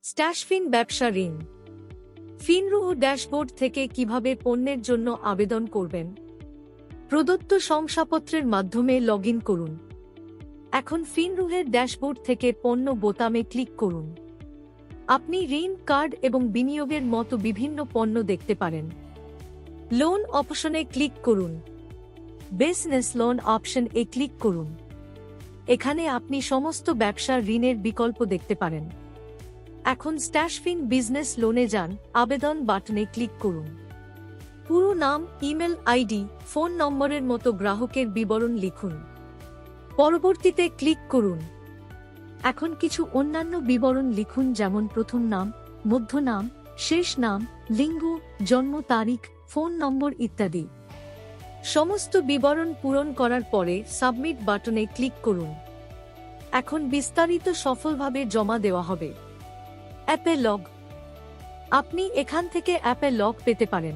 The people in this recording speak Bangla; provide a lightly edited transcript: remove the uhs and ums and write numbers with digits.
স্ট্যাশফিন ব্যবসা ঋণ। ফিনরু ড্যাশবোর্ড থেকে কিভাবে পণ্যের জন্য আবেদন করবেন। প্রদত্ত শংসাপত্রের মাধ্যমে লগ ইন করুন। এখন ফিনরুহের ড্যাশবোর্ড থেকে পণ্য বোতামে ক্লিক করুন। আপনি ঋণ, কার্ড এবং বিনিয়োগের মতো বিভিন্ন পণ্য দেখতে পারেন। লোন অপশনে ক্লিক করুন। Business loan option A click করুন। এখানে আপনি সমস্ত ব্যবসার ঋণের বিকল্প দেখতে পারেন। এখন স্ট্যাশফিন বিজনেস লোনে যান, আবেদন বাটনে ক্লিক করুন। পুরো নাম, ইমেল আইডি, ফোন নম্বরের মতো গ্রাহকের বিবরণ লিখুন। পরবর্তীতে ক্লিক করুন। এখন কিছু অন্যান্য বিবরণ লিখুন, যেমন প্রথম নাম, মধ্য নাম, শেষ নাম, লিঙ্গ, জন্ম তারিখ, ফোন নম্বর ইত্যাদি। সমস্ত বিবরণ পূরণ করার পরে সাবমিট বাটনে ক্লিক করুন। এখন বিস্তারিত সফলভাবে জমা দেওয়া হবে। অ্যাপে লগ। আপনি এখান থেকে অ্যাপে লগ পেতে পারেন।